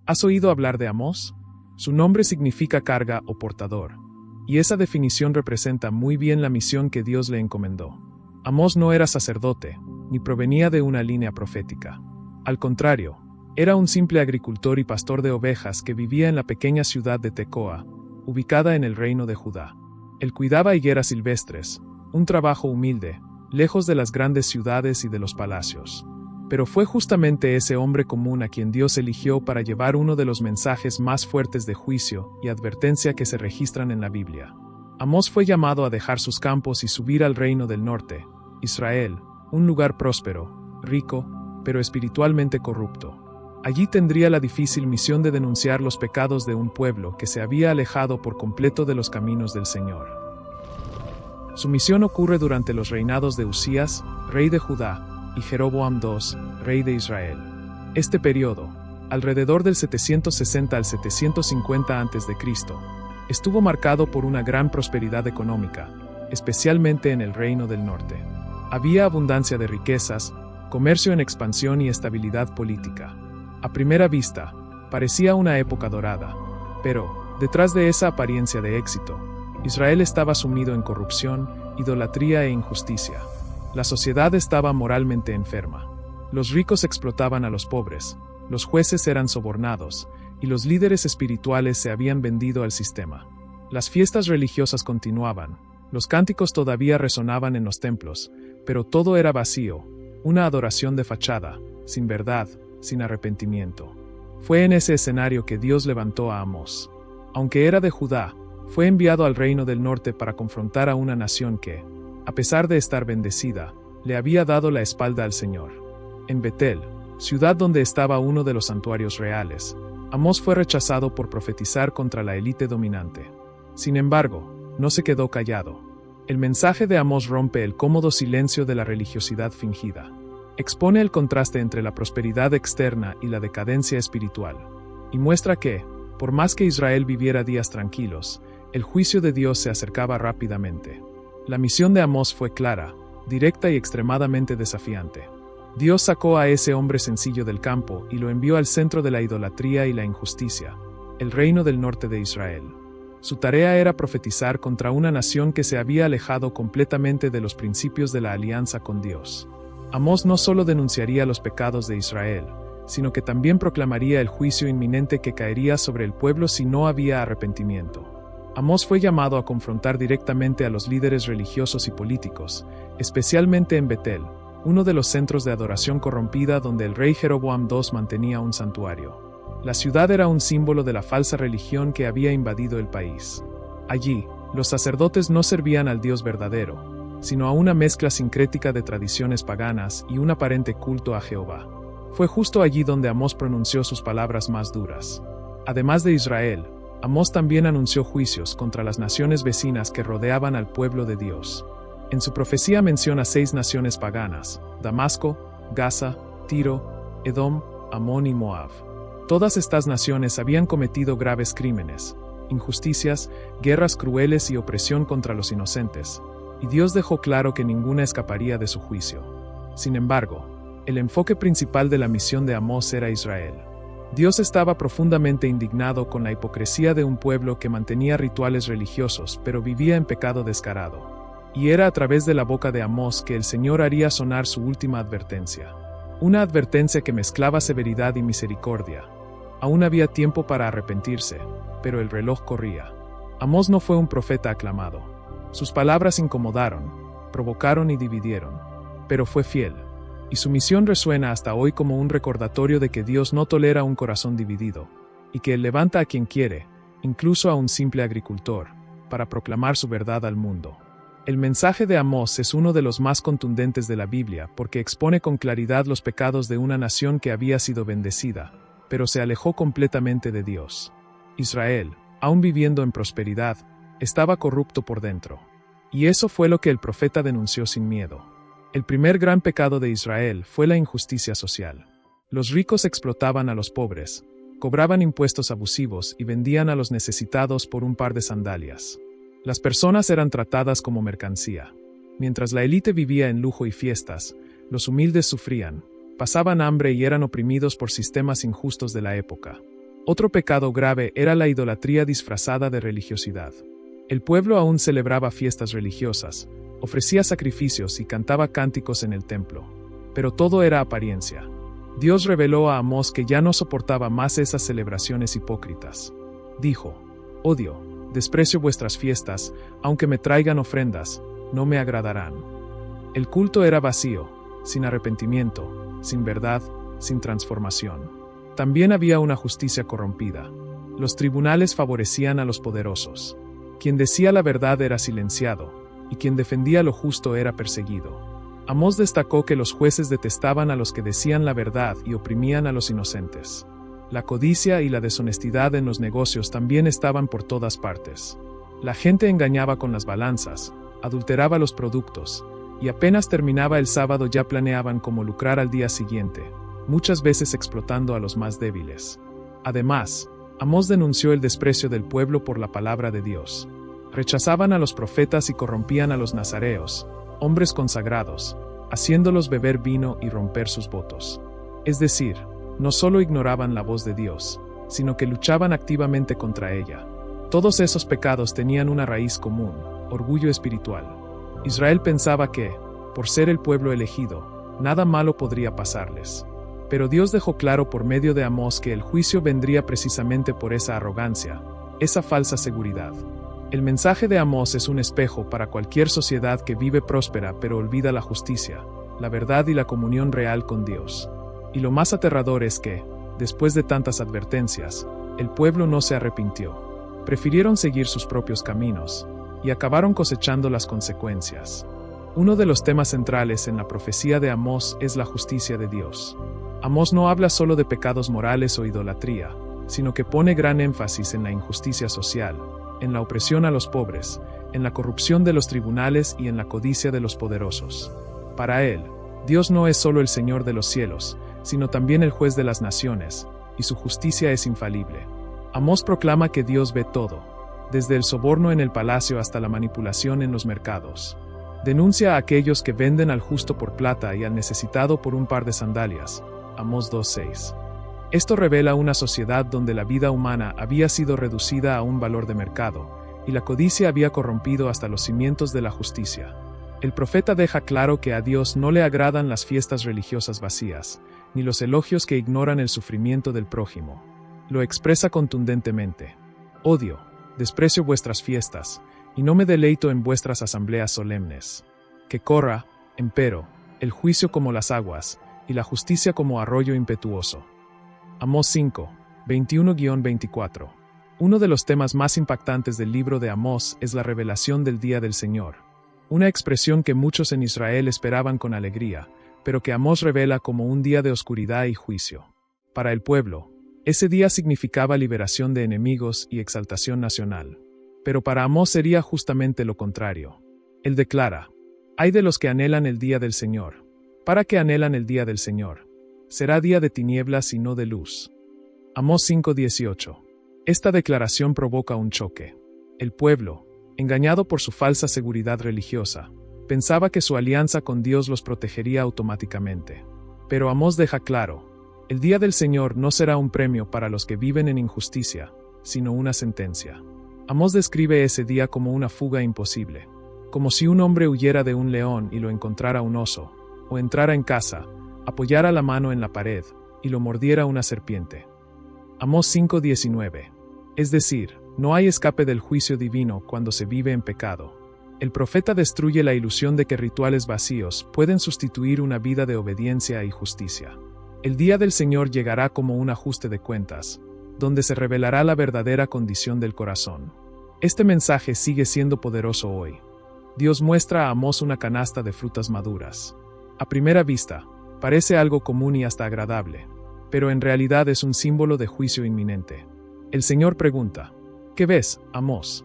¿Has oído hablar de Amós? Su nombre significa carga o portador, y esa definición representa muy bien la misión que Dios le encomendó. Amós no era sacerdote, ni provenía de una línea profética. Al contrario, era un simple agricultor y pastor de ovejas que vivía en la pequeña ciudad de Tecoa, ubicada en el reino de Judá. Él cuidaba higueras silvestres, un trabajo humilde, lejos de las grandes ciudades y de los palacios. Pero fue justamente ese hombre común a quien Dios eligió para llevar uno de los mensajes más fuertes de juicio y advertencia que se registran en la Biblia. Amós fue llamado a dejar sus campos y subir al reino del norte, Israel, un lugar próspero, rico, pero espiritualmente corrupto. Allí tendría la difícil misión de denunciar los pecados de un pueblo que se había alejado por completo de los caminos del Señor. Su misión ocurre durante los reinados de Usías, rey de Judá, y Jeroboam II, rey de Israel. Este periodo, alrededor del 760 al 750 a.C., estuvo marcado por una gran prosperidad económica, especialmente en el reino del norte. Había abundancia de riquezas, comercio en expansión y estabilidad política. A primera vista, parecía una época dorada, pero, detrás de esa apariencia de éxito, Israel estaba sumido en corrupción, idolatría e injusticia. La sociedad estaba moralmente enferma. Los ricos explotaban a los pobres, los jueces eran sobornados, y los líderes espirituales se habían vendido al sistema. Las fiestas religiosas continuaban, los cánticos todavía resonaban en los templos, pero todo era vacío, una adoración de fachada, sin verdad, sin arrepentimiento. Fue en ese escenario que Dios levantó a Amós. Aunque era de Judá, fue enviado al reino del norte para confrontar a una nación que, a pesar de estar bendecida, le había dado la espalda al Señor. En Betel, ciudad donde estaba uno de los santuarios reales, Amós fue rechazado por profetizar contra la élite dominante. Sin embargo, no se quedó callado. El mensaje de Amós rompe el cómodo silencio de la religiosidad fingida. Expone el contraste entre la prosperidad externa y la decadencia espiritual, y muestra que, por más que Israel viviera días tranquilos, el juicio de Dios se acercaba rápidamente. La misión de Amós fue clara, directa y extremadamente desafiante. Dios sacó a ese hombre sencillo del campo y lo envió al centro de la idolatría y la injusticia, el reino del norte de Israel. Su tarea era profetizar contra una nación que se había alejado completamente de los principios de la alianza con Dios. Amós no solo denunciaría los pecados de Israel, sino que también proclamaría el juicio inminente que caería sobre el pueblo si no había arrepentimiento. Amós fue llamado a confrontar directamente a los líderes religiosos y políticos, especialmente en Betel, uno de los centros de adoración corrompida donde el rey Jeroboam II mantenía un santuario. La ciudad era un símbolo de la falsa religión que había invadido el país. Allí, los sacerdotes no servían al Dios verdadero, sino a una mezcla sincrética de tradiciones paganas y un aparente culto a Jehová. Fue justo allí donde Amós pronunció sus palabras más duras. Además de Israel, Amós también anunció juicios contra las naciones vecinas que rodeaban al pueblo de Dios. En su profecía menciona 6 naciones paganas: Damasco, Gaza, Tiro, Edom, Amón y Moab. Todas estas naciones habían cometido graves crímenes, injusticias, guerras crueles y opresión contra los inocentes, y Dios dejó claro que ninguna escaparía de su juicio. Sin embargo, el enfoque principal de la misión de Amós era Israel. Dios estaba profundamente indignado con la hipocresía de un pueblo que mantenía rituales religiosos pero vivía en pecado descarado. Y era a través de la boca de Amós que el Señor haría sonar su última advertencia. Una advertencia que mezclaba severidad y misericordia. Aún había tiempo para arrepentirse, pero el reloj corría. Amós no fue un profeta aclamado. Sus palabras incomodaron, provocaron y dividieron, pero fue fiel. Y su misión resuena hasta hoy como un recordatorio de que Dios no tolera un corazón dividido, y que Él levanta a quien quiere, incluso a un simple agricultor, para proclamar su verdad al mundo. El mensaje de Amós es uno de los más contundentes de la Biblia porque expone con claridad los pecados de una nación que había sido bendecida, pero se alejó completamente de Dios. Israel, aún viviendo en prosperidad, estaba corrupto por dentro. Y eso fue lo que el profeta denunció sin miedo. El primer gran pecado de Israel fue la injusticia social. Los ricos explotaban a los pobres, cobraban impuestos abusivos y vendían a los necesitados por un par de sandalias. Las personas eran tratadas como mercancía. Mientras la élite vivía en lujo y fiestas, los humildes sufrían, pasaban hambre y eran oprimidos por sistemas injustos de la época. Otro pecado grave era la idolatría disfrazada de religiosidad. El pueblo aún celebraba fiestas religiosas, ofrecía sacrificios y cantaba cánticos en el templo. Pero todo era apariencia. Dios reveló a Amós que ya no soportaba más esas celebraciones hipócritas. Dijo: «Odio, desprecio vuestras fiestas, aunque me traigan ofrendas, no me agradarán». El culto era vacío, sin arrepentimiento, sin verdad, sin transformación. También había una justicia corrompida. Los tribunales favorecían a los poderosos. Quien decía la verdad era silenciado, y quien defendía lo justo era perseguido. Amós destacó que los jueces detestaban a los que decían la verdad y oprimían a los inocentes. La codicia y la deshonestidad en los negocios también estaban por todas partes. La gente engañaba con las balanzas, adulteraba los productos, y apenas terminaba el sábado ya planeaban cómo lucrar al día siguiente, muchas veces explotando a los más débiles. Además, Amós denunció el desprecio del pueblo por la palabra de Dios. Rechazaban a los profetas y corrompían a los nazareos, hombres consagrados, haciéndolos beber vino y romper sus votos. Es decir, no solo ignoraban la voz de Dios, sino que luchaban activamente contra ella. Todos esos pecados tenían una raíz común: orgullo espiritual. Israel pensaba que, por ser el pueblo elegido, nada malo podría pasarles. Pero Dios dejó claro por medio de Amós que el juicio vendría precisamente por esa arrogancia, esa falsa seguridad. El mensaje de Amós es un espejo para cualquier sociedad que vive próspera pero olvida la justicia, la verdad y la comunión real con Dios. Y lo más aterrador es que, después de tantas advertencias, el pueblo no se arrepintió. Prefirieron seguir sus propios caminos, y acabaron cosechando las consecuencias. Uno de los temas centrales en la profecía de Amós es la justicia de Dios. Amós no habla solo de pecados morales o idolatría, sino que pone gran énfasis en la injusticia social, en la opresión a los pobres, en la corrupción de los tribunales y en la codicia de los poderosos. Para él, Dios no es solo el Señor de los cielos, sino también el juez de las naciones, y su justicia es infalible. Amós proclama que Dios ve todo, desde el soborno en el palacio hasta la manipulación en los mercados. Denuncia a aquellos que venden al justo por plata y al necesitado por un par de sandalias. Amós 2:6. Esto revela una sociedad donde la vida humana había sido reducida a un valor de mercado, y la codicia había corrompido hasta los cimientos de la justicia. El profeta deja claro que a Dios no le agradan las fiestas religiosas vacías, ni los elogios que ignoran el sufrimiento del prójimo. Lo expresa contundentemente: «Odio, desprecio vuestras fiestas, y no me deleito en vuestras asambleas solemnes. Que corra, empero, el juicio como las aguas, y la justicia como arroyo impetuoso». Amós 5, 21-24. Uno de los temas más impactantes del libro de Amós es la revelación del día del Señor. Una expresión que muchos en Israel esperaban con alegría, pero que Amós revela como un día de oscuridad y juicio. Para el pueblo, ese día significaba liberación de enemigos y exaltación nacional. Pero para Amós sería justamente lo contrario. Él declara: «Ay de los que anhelan el día del Señor». ¿Para qué anhelan el día del Señor? Será día de tinieblas y no de luz. Amós 5:18. Esta declaración provoca un choque. El pueblo, engañado por su falsa seguridad religiosa, pensaba que su alianza con Dios los protegería automáticamente. Pero Amós deja claro: el día del Señor no será un premio para los que viven en injusticia, sino una sentencia. Amós describe ese día como una fuga imposible, como si un hombre huyera de un león y lo encontrara un oso, o entrara en casa, apoyara la mano en la pared, y lo mordiera una serpiente. Amós 5:19. Es decir, no hay escape del juicio divino cuando se vive en pecado. El profeta destruye la ilusión de que rituales vacíos pueden sustituir una vida de obediencia y justicia. El día del Señor llegará como un ajuste de cuentas, donde se revelará la verdadera condición del corazón. Este mensaje sigue siendo poderoso hoy. Dios muestra a Amós una canasta de frutas maduras. A primera vista, parece algo común y hasta agradable, pero en realidad es un símbolo de juicio inminente. El Señor pregunta: «¿Qué ves, Amós?».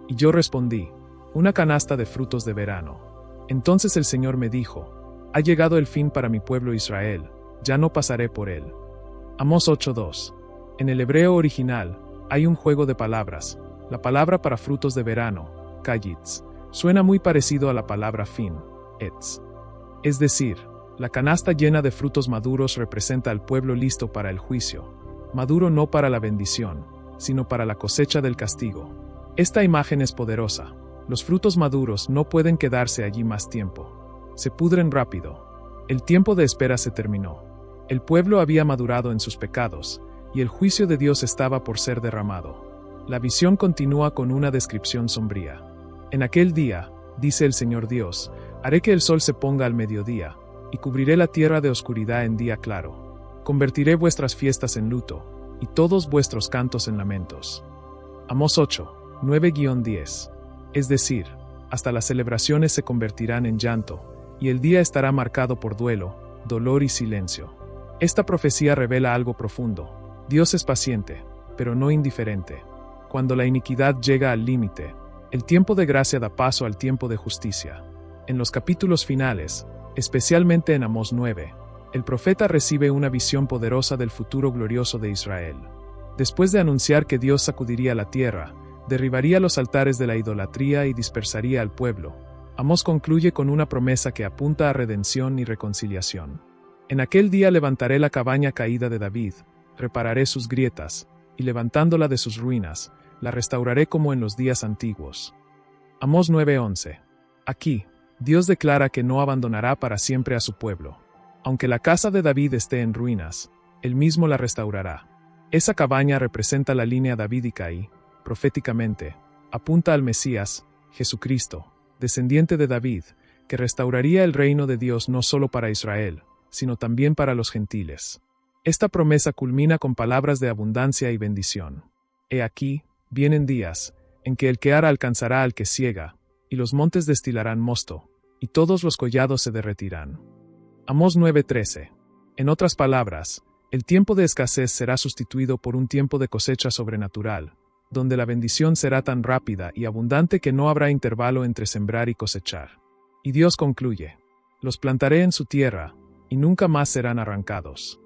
Y yo respondí: «Una canasta de frutos de verano». Entonces el Señor me dijo: «Ha llegado el fin para mi pueblo Israel, ya no pasaré por él». Amós 8:2. En el hebreo original, hay un juego de palabras. La palabra para frutos de verano, kayitz, suena muy parecido a la palabra fin, etz. Es decir, la canasta llena de frutos maduros representa al pueblo listo para el juicio. maduro no para la bendición, sino para la cosecha del castigo. Esta imagen es poderosa. Los frutos maduros no pueden quedarse allí más tiempo. Se pudren rápido. El tiempo de espera se terminó. El pueblo había madurado en sus pecados, y el juicio de Dios estaba por ser derramado. La visión continúa con una descripción sombría. En aquel día, dice el Señor Dios, haré que el sol se ponga al mediodía, y cubriré la tierra de oscuridad en día claro. Convertiré vuestras fiestas en luto, y todos vuestros cantos en lamentos. Amós 8, 9-10. Es decir, hasta las celebraciones se convertirán en llanto, y el día estará marcado por duelo, dolor y silencio. Esta profecía revela algo profundo. Dios es paciente, pero no indiferente. Cuando la iniquidad llega al límite, el tiempo de gracia da paso al tiempo de justicia. En los capítulos finales, especialmente en Amós 9, el profeta recibe una visión poderosa del futuro glorioso de Israel. Después de anunciar que Dios sacudiría la tierra, derribaría los altares de la idolatría y dispersaría al pueblo, Amós concluye con una promesa que apunta a redención y reconciliación. En aquel día levantaré la cabaña caída de David, repararé sus grietas, y levantándola de sus ruinas, la restauraré como en los días antiguos. Amós 9:11. Aquí, Dios declara que no abandonará para siempre a su pueblo. Aunque la casa de David esté en ruinas, él mismo la restaurará. Esa cabaña representa la línea davídica y, proféticamente, apunta al Mesías, Jesucristo, descendiente de David, que restauraría el reino de Dios no solo para Israel, sino también para los gentiles. Esta promesa culmina con palabras de abundancia y bendición. He aquí, vienen días, en que el que ara alcanzará al que siega, y los montes destilarán mosto, y todos los collados se derretirán. Amós 9:13. En otras palabras, el tiempo de escasez será sustituido por un tiempo de cosecha sobrenatural, donde la bendición será tan rápida y abundante que no habrá intervalo entre sembrar y cosechar. Y Dios concluye: los plantaré en su tierra, y nunca más serán arrancados.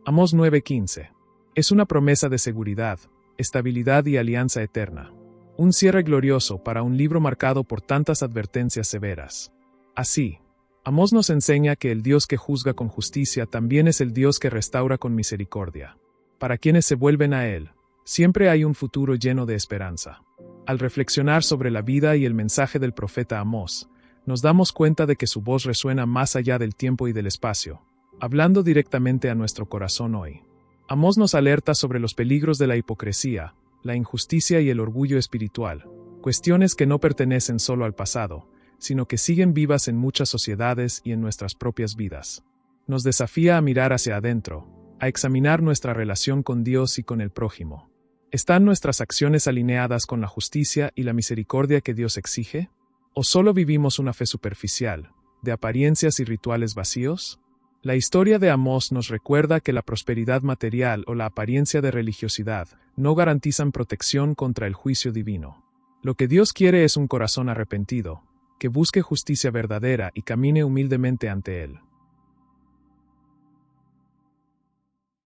Amós 9:15. Es una promesa de seguridad, estabilidad y alianza eterna. Un cierre glorioso para un libro marcado por tantas advertencias severas. Así, Amós nos enseña que el Dios que juzga con justicia también es el Dios que restaura con misericordia. Para quienes se vuelven a Él, siempre hay un futuro lleno de esperanza. Al reflexionar sobre la vida y el mensaje del profeta Amós, nos damos cuenta de que su voz resuena más allá del tiempo y del espacio, hablando directamente a nuestro corazón hoy. Amós nos alerta sobre los peligros de la hipocresía, la injusticia y el orgullo espiritual, cuestiones que no pertenecen solo al pasado, sino que siguen vivas en muchas sociedades y en nuestras propias vidas. Nos desafía a mirar hacia adentro, a examinar nuestra relación con Dios y con el prójimo. ¿Están nuestras acciones alineadas con la justicia y la misericordia que Dios exige? ¿O solo vivimos una fe superficial, de apariencias y rituales vacíos? La historia de Amós nos recuerda que la prosperidad material o la apariencia de religiosidad no garantizan protección contra el juicio divino. Lo que Dios quiere es un corazón arrepentido, que busque justicia verdadera y camine humildemente ante Él.